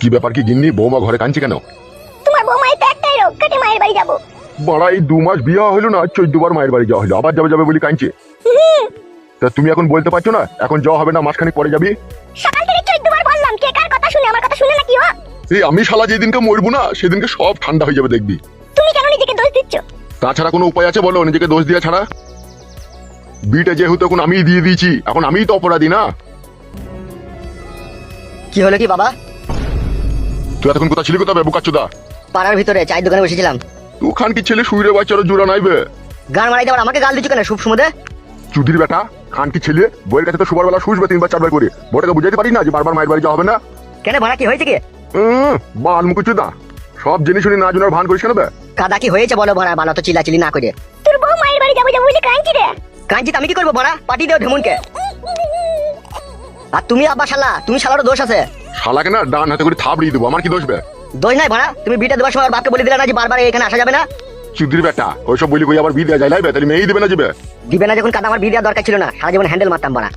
কি ব্যাপার কি গিন্নি, বৌমা ঘরে কাঁদছে কেন? তোমার বৌমাই তো একটাই রোগ, কেটে মায়ের বাড়ি যাবো। বড়া, এই 2 মাস বিয়ে হলো না, 14 বার মায়ের বাড়ি যাওয়া হলো, আবার যাবে যাবে বলি কাঁদছে। তা তুমি এখন বলতে পারছো না এখন যাওয়া হবে না, মাসখানেক পরে যাবি? সকাল থেকে 14 বার বললাম, কে কার কথা শুনে, আমার কথা শুনে নাকি ও? এই আমি শালা যেদিনকে মরবো না সেদিনকে সব ঠান্ডা হয়ে যাবে দেখবি। তুমি কেন নিজেকে দোষ দিচ্ছ? তাছাড়া কোনো উপায় আছে বলো নিজেকে দোষ দিয়া ছাড়া? বিটা যেহেতু এখন আমিই দিয়ে দিয়েছি, এখন আমিই তো অপরাধী না? কি হলো কি বাবা? তুই এতক্ষণ কোথা ছিলি, কোথাও বুকাচ্চুদা? পাড়ার ভিতরে চায়ের দোকানে বসেছিলাম। তুই খান কি ছেলে শুইরে বাচ্চারও জোড়া নাইবে? গান মারাই দেওয়ার আমাকে গাল দিচ্ছ কেন শুভ সমুদে? চুদির বেটা, খান কি ছেলে বইয়ের কাছে তো সবার বেলা শুসবে 3 বার 4 বার করে, বড়টাকে বুঝাইতে পারি না যে বারবার মায়ের বাড়ি যাওয়া হবে না? কেন ভাড়া কি হয়েছে কি? বাল মুকুচুদা, সব জিনিস শুনি না জোনার ভান করিস কেন বে? কাদা কি হয়েছে বলো ভাড়া, ভালো তো চিল্লাচিল্লি না করে। তোর বউ মায়ের বাড়ি যাবো যাবো বলে কাঁদছি রে। কাঞ্চিত আমি কি করবো ভাড়া? পাটি দেও ঢেমুনকে। আর তুমি আব্বা শালা, তুমি শালারও দোষ আছে। শালাকে না ডান হাতে করে থাবড়িয়ে দেবো, আমার কি দোষ বে? দোষ নাই ভাড়া, তুমি বিটা দেওয়ার সময় বাপকে বলে দিলে না যে বারবার এখানে আসা যাবে না। চুদির বেটা, ওইসব বলি কই আবার বিয়ে দেওয়া যায় লাইবে, তাহলে মেয়েই দেবে না যাবে? দিবে না যখন কাদা, আমার বিয়ে দেওয়ার দরকার ছিল না, সারা জীবন হ্যান্ডেল মারতাম ভাড়া।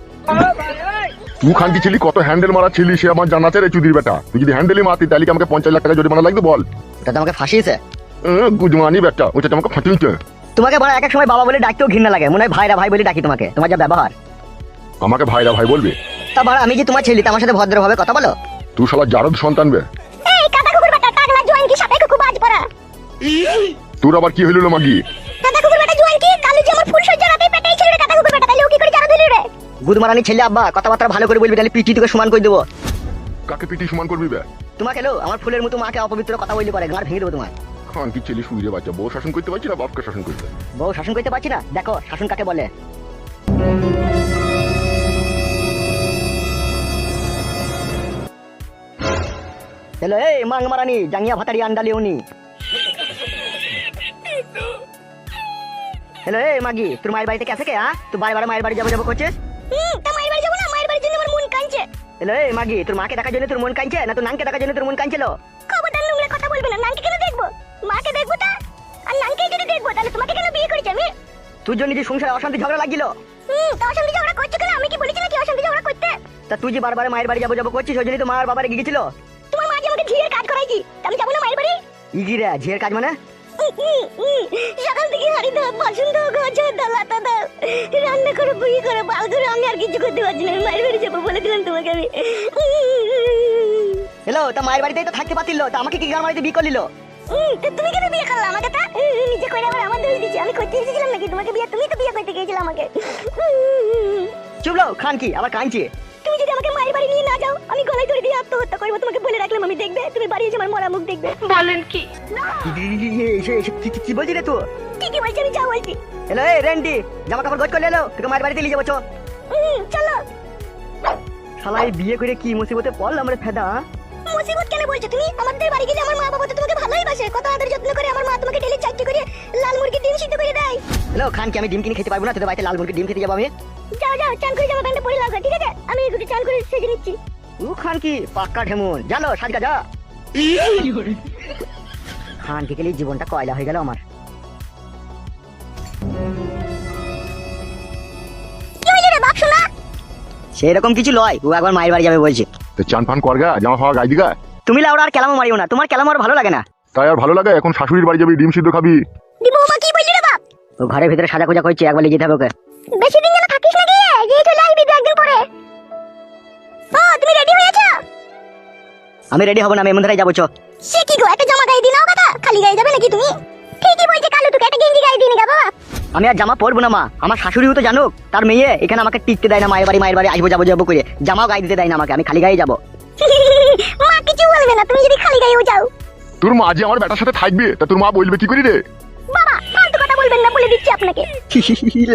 তুই খান কি ছিলি, কত হ্যান্ডেল মারা ছিলি সে আমার জানা আছে রে চুদির বেটা। তুই যদি হ্যান্ডেলই মারতি তাহলে কি আমাকে 50 লাখ টাকা জরিমানা লাগবে বল? ওটা তো আমাকে ফাঁসিয়েছে। গুজমানি বেটা, ওটা তো আমাকে ফাটিয়েছে। তোমাকে ভাড়া এক এক সময় বাবা বলে ডাকতেও ঘৃণা লাগে, মনে হয় ভাইরা ভাই বলে ডাকি তোমাকে, তোমার যা ব্যবহার। আমাকে ভাইরা ভাই বলবে? তা ভাড়া আমি যে তোমার ছেলে, আমার সাথে ভদ্রভাবে কথা বলো। তুই শালা জারদ সন্তান বে। এই কাদা কুকুর বেটা, টাকলা জোয়ান কি সাথে কুকু বাজ পড়া। তোর আবার কি হইল মাগি? কাদা কুকুর বেটা জোয়ান কি কালু যে আমার ফুল সজ্জা রাতে পেটেই ছিল রে কাদা কুকুর বেটা, তাহলে ও কি করে জারা দিলি রে? গুদমারানি ছেলে আব্বা, কথাবার্তা ভালো করে বলবি, তাহলে পিটি তোকে সমান করে দেবো। কাকে পিটি সমান করবি বে? তোমাকে লো আমার ফুলের মতো মাকে অপবিত্র কথা বললি পারে, গাঁড় ভেঙে দেবো তোমার। খান কি ছেলে শুইরে বাচ্চা, বউ শাসন করতে পারছি না বাপকে শাসন করতে? বউ শাসন করতে পারছি না, দেখো শাসন কাকে বলে। হ্যালো এই মাং মারানি জাঙ্গিয়া ভাতারি আন্ডালি উনি। হ্যালো এই মাগি, তোর মায়ের বাড়িতে কেসে কে? তুই বারে বারে মায়ের বাড়ি যাবো যাবো করছিস? তা মায়ের বাড়ি যাবো না, মায়ের বাড়ির জন্য আমার মন কাঁদছে। হ্যালো এই মাগি, তোর মাকে দেখার জন্য তোর মন কাঁদছে না তোর নানকে দেখার জন্য তোর মন কাঁদছিল? খবরদার নোংরা কথা বলবে না, নানকে কেন দেখবো? মাকে দেখবো তা, আর নানকে যদি দেখবো তাহলে তোমাকে কেন বিয়ে করেছি আমি? তোর জন্য যে সংসারে অশান্তি ঝগড়া লাগিল। তা অশান্তি ঝগড়া করছো কেন? আমি কি বলেছি নাকি অশান্তি ঝগড়া করতে? তা তুই যে বারবার মায়ের বাড়ি যাবো যাবো করছিস, ওই জন্যই তো মা আর বাবার গিয়েছিল। তোমার মা যে আমাকে ঝিয়ের কাজ করাইছি, তা আমি যাবো না মায়ের বাড়ি? ইগিরে ঝিয়ের কাজ মানে? সকাল থেকে হাড়ি দাও, বাসন দাও, ঘর ঝাড় দাও, লাতা দাও, রান্না করে বুই করে বাল করে, আমি আর কিছু করতে পারছি না। আমি মায়ের বাড়ি যাবো বলে দিলাম তোমাকে আমি। হ্যালো, তা মায়ের বাড়িতেই তো থাকতে পারতিল, তা আমাকে কি গান বাড়িতে বিয়ে করলিল? তা তুমি কেন বিয়ে করলে আমাকে? তা নিজে করে আবার আমার দোষ দিচ্ছি, আমি করতে এসেছিলাম নাকি তোমাকে বিয়ে? তুমি তো বিয়ে করতে গিয়েছিলে আমাকে। চুপলো খান কি আবার কাঁদছে? তুমি যদি আমাকে মায়ের বাড়ি নিয়ে না যাও, আমি গলায় ধরে দিয়ে আত্মহত্যা করবো। তোমাকে বলে রাখলাম, আমি দেখবে তুমি বাড়ি এসে আমার মরা মুখ দেখবে। বলেন কি? কি বলছি রে তুই? ঠিকই বলছি, আমি যা বলছি। হ্যালো এই রেন্ডি, জামা কাপড় গোছ করে এলো, তোকে মায়ের বাড়িতে নিয়ে যাবো চো। চলো। শালা এই বিয়ে করে কি মুসিবতে পড়লাম রে ফেদা। মুসিবত কেন বলছো তুমি? আমাদের বাড়ি গেলে আমার মা বাবা তো তোমাকে ভালোই বাসে, কত আদর যত্ন করে। আমার মা তোমাকে ডেলি 4টি করে লাল মুরগি ডিম সিদ্ধ করে দেয়। হ্যালো খান কি আমি ডিম কিনে খেতে পারবো না? তোদের বাড়িতে লাল মুরগি ডিম খেতে যাবো আমি? যাও যাও, চান করে জামা প্যান্টটা পরে লাগা, ঠিক আছে? আমি একটু চান করে সেজে নিচ্ছি। ও খান কি পাক্কা ঢেমুন, জানো সাজগা যা। খান কি গেলে জীবনটা কয়লা হয়ে গেল আমার। কি হইছে রে বাপ শোনা? সেরকম কিছু লয়, ও একবার মায়ের বাড়ি যাবে বলছে। তো চান ফান করগা, জামা ফাওয়া গাই দিগা। তুমি লাউড়া আর কেলামো মারিও না, তোমার কেলামো আর ভালো লাগে না। তাই আর ভালো লাগে? এখন শাশুড়ির বাড়ি যাবি, ডিম সিদ্ধ খাবি। দি বৌমা কি বললি রে বাপ? ও ঘরের ভিতরে সাজা খোঁজা করছে, একবার যেতে হবে ওকে। বেশি দিন যেন থাকিস না গিয়ে, যে চলে আসবি 2 একদিন পরে। ও তুমি রেডি হয়েছো? আমি রেডি হব না, আমি এমন ধারাই যাবো চো। সে কি গো, একটা জামা গায়ে দিনাও কথা, খালি গায়ে যাবে নাকি তুমি? ঠিকই বলছে কালু, তোকে একটা গেঞ্জি গায়ে দিনি গা বাবা। আমি আর জামা পরবো না মা, আমার শাশুড়িও তো জানুক তার মেয়ে এখানে আমাকে টিকতে দেয় না, মায়ের বাড়ি আসবো যাবো যাবো করে জামাও গায়ে দিতে দেয় না আমাকে, আমি খালি গায়ে যাবো। মা কিছু বলবে না তুমি যদি খালি গায়েও যাও। তোর মা যে আমার বেটার সাথে থাকবে তা তোর মা বলবে কি করি রে? বাবা ফালতু কথা বলবেন না, বলে দিচ্ছি আপনাকে।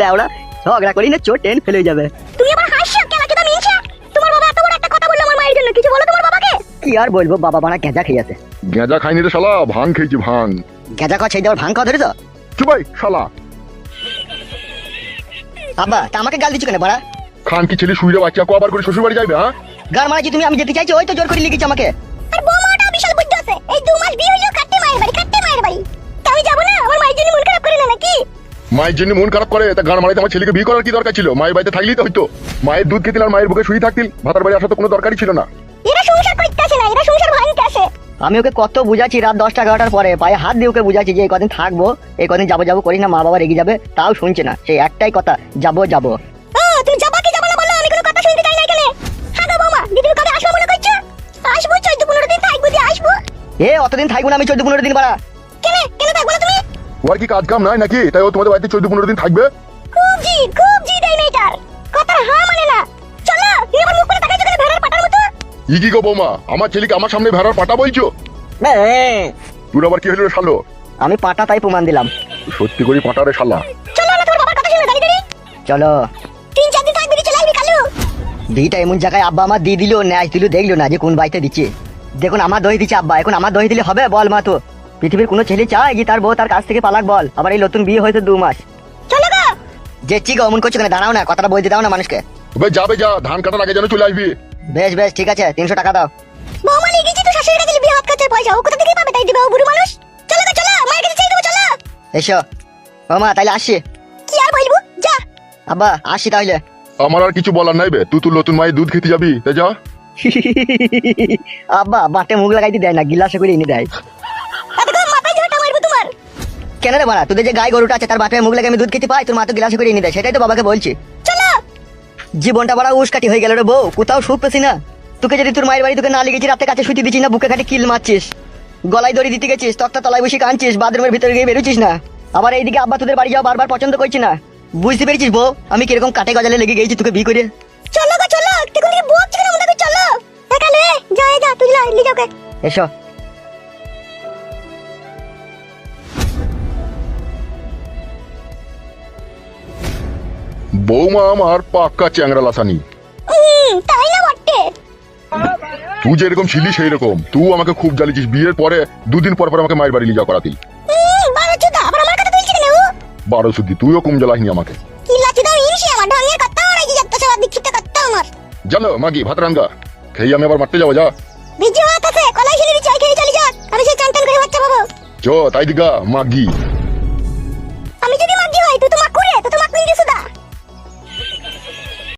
লেওড়া ঝগড়া করি না, চোট টেন ফেলে যাবে। তুমি আবার হাসছো কেন? কেন মিনছো? তোমার বাবা এত বড় একটা কথা বললো আমার মায়ের জন্য, কিছু বলো তোমার বাবাকে। কি আর বলবো, বাবা বানা গেঁজা খেয়ে আছে। গেঁজা খাইনি রে শালা, ভাং খেয়েছি ভাং। গেঁজা খাওয়া ছেড়ে দেওয়ার ভাং খাওয়া ধরেছ? চুপাই শালা। আব্বা তা আমাকে গাল দিচ্ছ কেন বাড়া? খান কি ছেলে শুইরে বাচ্চা কবার করে শ্বশুর বাড়ি যাবে? হ্যাঁ গাল মারাচ্ছি তুমি, আমি যেতে চাইছি ওই তো জোর করে লিখেছি আমাকে। আর বৌমাটা বিশাল বুদ্ধি আছে, এই 2 মাস বিয়ে হইলো কাটতে মায়ের বাড়ি, কাটতে মায়ের বাড়ি। তা আমি যাবো না? আমার মায়ের জন্য মন খারাপ করে না নাকি? মায়ের জন্য মন খারাপ করে তা গান মারাইতে আমার ছেলেকে বিয়ে করার কি দরকার ছিল? মায়ের বাড়িতে থাকলেই তো হইতো। মায়ের দুধ খেতিল আর মায়ের বুকে শুয়ে থাকতিল, ভাতার বাড়ি আসা তো কোনো দরকারই ছিল না। এরা সংসার করতে আসে না, এরা সংসার ভাঙতে আসে। আমি ওকে কত বুঝাচ্ছি রাত 10টা 11টার পরে, পায়ে হাত দিয়ে ওকে বুঝাচ্ছি যে এই কদিন থাকবো, এই কদিন যাবো যাবো করি না, মা বাবা রেগে যাবে, তাও শুনছে না। সেই একটাই কথা, যাবো যাবো। তুমি যাবা কি যাবা না বলো, আমি কোনো কথা শুনতে চাই না এখানে। হ্যাঁ গো বৌমা, দিদির কবে আসবো মনে করছো? আসবো 14-15 দিন থাকবো, দিয়ে আসবো। অতদিন থাকবো না আমি, 14-15 দিন বাড়া। কেন কেন থাকবো না তুমি? ওর কি কাজ কাম নাই নাকি, তাই ও তোমাদের বাড়িতে 14-15 দিন থাকবে? খুব জি দেয় মেয়েটার কথা, হ্যাঁ মানে না। চলো, তুমি আমার মুখ করে তাকাইছো কেন ভেড়ার পাটার মতো? ই কি গো বৌমা, আমার ছেলেকে আমার সামনে ভেড়ার পাটা বলছো? তোর আবার কি হলো রে শালো? আমি পাটা তাই প্রমাণ দিলাম। সত্যি করে পাটা রে শালা। চলো না, তোর বাবার কথা শুনে দাঁড়িয়ে দাঁড়িয়ে। চলো। 3-4 দিন থাকবি, চলে আসবি কালু। বিটা এমন জায়গায় আব্বা আমার দিয়ে দিল, ন্যায় দিল, দেখলো না যে কোন বাড়িতে দিচ্ছে। দেখুন আমার দই দিচ্ছে আব্বা, এখন আমার দই দিলে হবে? বল মা তো। পৃথিবীর কোনো ছেলে চায় যে তার বউ তার কাছ থেকে পালাক? বল। আবার এই নতুন বিয়ে হয়েছে 2 মাস। চলো গো। যে চিক অমন করছো কেন? দাঁড়াও না, কথাটা বলতে দাও না মানুষকে। বে যাবে যা, ধান কাটার আগে যেন চলে আসবি। বেশ বেশ ঠিক আছে, 300 টাকা দাও। বৌমা নিয়ে গেছি তো শাশুড়ির কাছে, বিয়ে হাত কাছে পয়সা ও কোথা থেকে পাবে? তাই দিবে ও বুড়ো মানুষ। চলো গো চলো, মায়ের কাছে চাই দেবো, চলো। এসো। ও মা তাইলে আসছি। কি আর বলবো, যা। আব্বা আসি তাহলে। আমার আর কিছু বলার নাই বে, তুই তোর নতুন মায়ের দুধ খেতে যাবি, তাই যা। আব্বা বাটে মুখ লাগাইতে দেয় না, গিলাসে করে এনে দেয়। এতক্ষণ মাথায় ঝোঁটা মারবো তোমার। কেন রে বাড়া, তোদের যে গাই গরুটা আছে তার বাটে মুখ লাগে আমি দুধ খেতে পাই, তোর মা তো গিলাসে করে এনে দেয়, সেটাই তো বাবাকে বলছি। চলো। জীবনটা বড় উস্কাটি হয়ে গেল রে বউ, কোথাও সুখ পেছি না। তোকে যদি তোর মায়ের বাড়ি তোকে না লেগেছি, রাতে কাছে শুতে দিচ্ছিস না, বুকে কাটে কিল মারছিস, গলায় দড়ি দিতে গেছিস, তক্তা তলায় বসে কাঁদছিস, বাথরুমের ভিতরে গিয়ে বেরোছিস না। আবার এইদিকে আব্বা তোদের বাড়ি যাওয়া বারবার পছন্দ করছি না। বুঝতে পেরেছিস বউ আমি কিরকম কাটে গজালে লেগে গেছি তোকে বিয়ে করে? চলো গো চলো, দেখুন কি বকছ কেন আমাদের? চলো একালে যা যা, তুই লা লি যাওকে। এসো। বৌমা আমার পাক্কা চ্যাংরা লাসানি। তাই না বটে? তুই যেরকম ছিলি সেই রকম, তুই আমাকে খুব জ্বালিয়েছিস, বিয়ের পরে 2 দিন পর পর আমাকে মায়ের বাড়ি নিয়ে যাওয়া করাতি। বাবা চুদা, আবার আমার কথা বলছিস কেন? 12 শুদ্ধি, তুইও কম জ্বালাসনি আমাকে। কি লাচি দাও ইনশি, আমার ঢঙের কথা ওরাই যে যাত্রা সব দীক্ষিত কথা আমার। জানো মাগি ভাত রাঙ্গা খেয়ে আমি আবার মারতে যাবো, যা। ভিজে ভাত আছে, কলাই ছেড়ে দিচ্ছি, খেয়ে চলে যা। আমি সেই চান টান করে বাচ্চা পাবো। চ তাই দিগা মাগি।